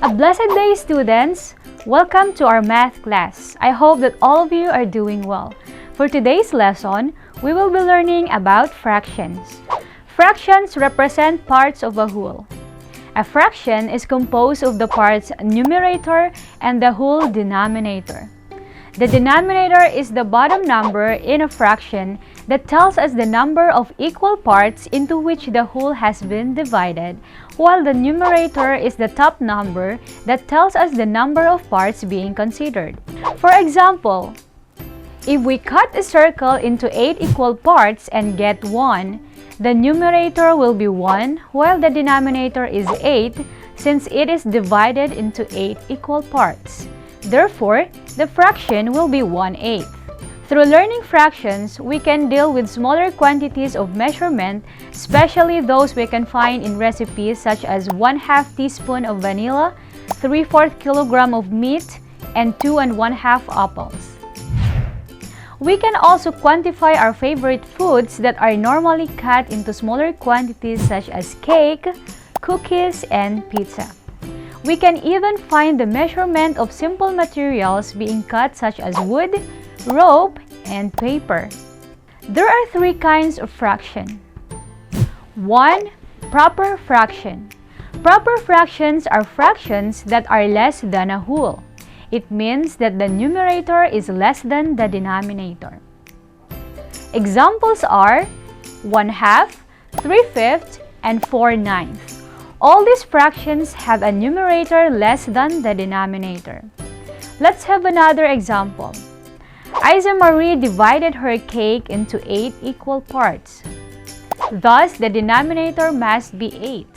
A blessed day, students! Welcome to our math class. I hope that all of you are doing well. For today's lesson, we will be learning about fractions. Fractions represent parts of a whole. A fraction is composed of the parts numerator and the whole denominator. The denominator is the bottom number in a fraction that tells us the number of equal parts into which the whole has been divided, while the numerator is the top number that tells us the number of parts being considered. For example, if we cut a circle into 8 equal parts and get 1, the numerator will be 1 while the denominator is 8 since it is divided into 8 equal parts. Therefore, the fraction will be 1/8. Through learning fractions, we can deal with smaller quantities of measurement, especially those we can find in recipes such as 1/2 teaspoon of vanilla, 3/4 kilogram of meat, and 2 1/2 apples. We can also quantify our favorite foods that are normally cut into smaller quantities such as cake, cookies, and pizza. We can even find the measurement of simple materials being cut such as wood, rope, and paper. There are 3 kinds of fraction. 1. Proper fraction. Proper fractions are fractions that are less than a whole. It means that the numerator is less than the denominator. Examples are 1/2, 3/5, and 4/9. All these fractions have a numerator less than the denominator. Let's have another example. Isa Marie divided her cake into 8 equal parts. Thus, the denominator must be 8.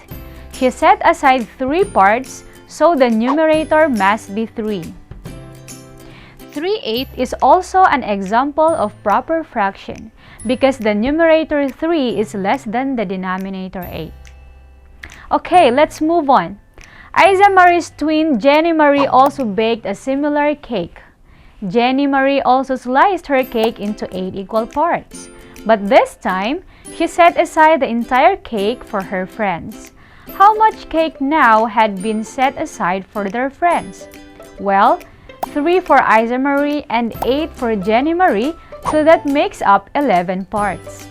She set aside 3 parts, so the numerator must be 3. 3/8 is also an example of proper fraction because the numerator 3 is less than the denominator 8. Okay, let's move on. Isa Marie's twin Jenny Marie also baked a similar cake. Jenny Marie also sliced her cake into 8 equal parts. But this time, she set aside the entire cake for her friends. How much cake now had been set aside for their friends? Well, 3 for Isa Marie and 8 for Jenny Marie, so that makes up 11 parts.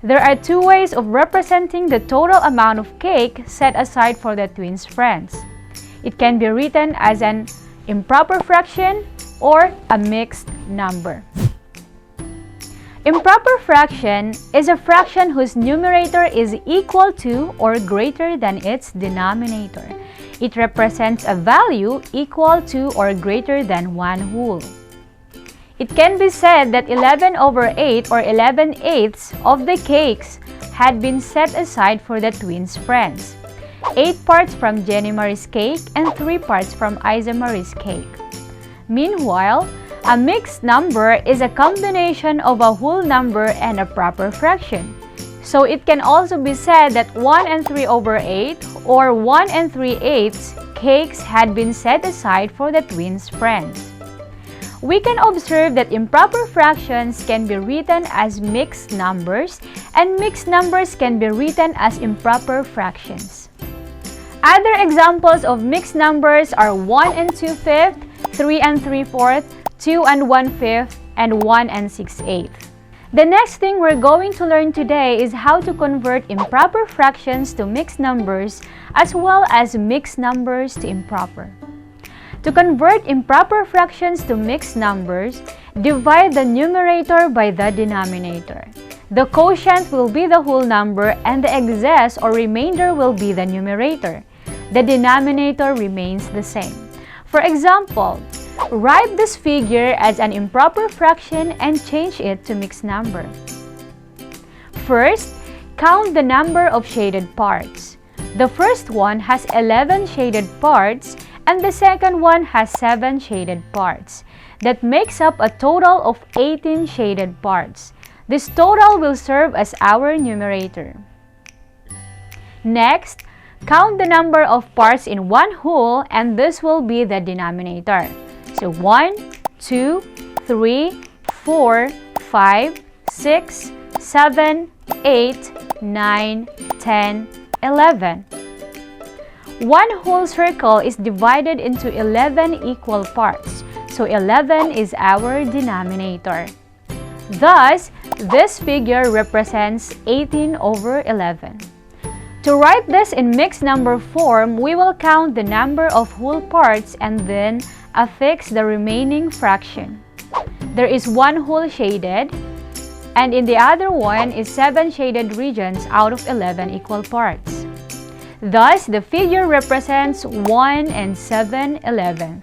There are 2 ways of representing the total amount of cake set aside for the twins' friends. It can be written as an improper fraction or a mixed number. Improper fraction is a fraction whose numerator is equal to or greater than its denominator. It represents a value equal to or greater than 1 whole. It can be said that 11/8 or 11/8 of the cakes had been set aside for the twins' friends. 8 parts from Jenny Marie's cake and 3 parts from Isa Marie's cake. Meanwhile, a mixed number is a combination of a whole number and a proper fraction. So it can also be said that 1/3/8 or 1 3/8 cakes had been set aside for the twins' friends. We can observe that improper fractions can be written as mixed numbers and mixed numbers can be written as improper fractions. Other examples of mixed numbers are 1 2/5, 3 3/4, 2 1/5, and 1 6/8. The next thing we're going to learn today is how to convert improper fractions to mixed numbers as well as mixed numbers to improper. To convert improper fractions to mixed numbers, divide the numerator by the denominator. The quotient will be the whole number and the excess or remainder will be the numerator. The denominator remains the same. For example, write this figure as an improper fraction and change it to mixed number. First, count the number of shaded parts. The first one has 11 shaded parts and the second one has 7 shaded parts. That makes up a total of 18 shaded parts. This total will serve as our numerator. Next, count the number of parts in one whole and this will be the denominator. So 1, 2, 3, 4, 5, 6, 7, 8, 9, 10, 11. One whole circle is divided into 11 equal parts, so 11 is our denominator. Thus, this figure represents 18 over 11. To write this in mixed number form, we will count the number of whole parts and then affix the remaining fraction. There is one whole shaded, and in the other one is 7 shaded regions out of 11 equal parts. Thus, the figure represents 1 and 7/11.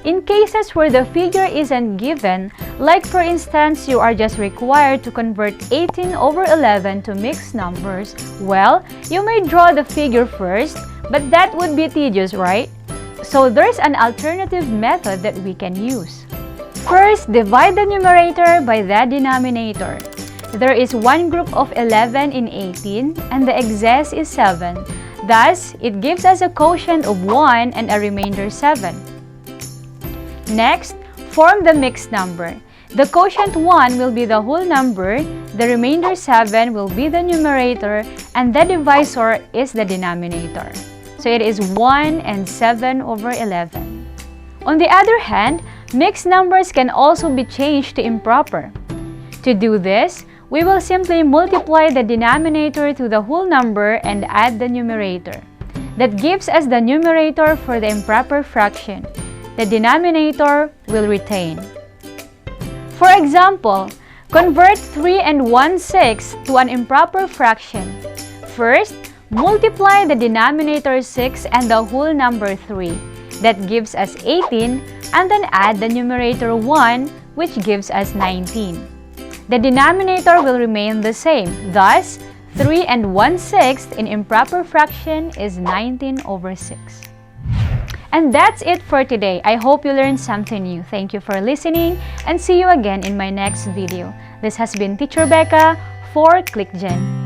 In cases where the figure isn't given, like for instance, you are just required to convert 18 over 11 to mixed numbers, well, you may draw the figure first, but that would be tedious, right? So there's an alternative method that we can use. First, divide the numerator by the denominator. There is one group of 11 in 18, and the excess is 7. Thus, it gives us a quotient of 1 and a remainder 7. Next, form the mixed number. The quotient 1 will be the whole number, the remainder 7 will be the numerator, and the divisor is the denominator. So it is 1 and 7 over 11. On the other hand, mixed numbers can also be changed to improper. To do this, we will simply multiply the denominator to the whole number and add the numerator. That gives us the numerator for the improper fraction. The denominator will retain. For example, convert 3 and 1/6 to an improper fraction. First, multiply the denominator 6 and the whole number 3. That gives us 18, and then add the numerator 1, which gives us 19. The denominator will remain the same. Thus, 3 and 1/6 in improper fraction is 19 over 6. And that's it for today. I hope you learned something new. Thank you for listening and see you again in my next video. This has been Teacher Becca for ClickGen.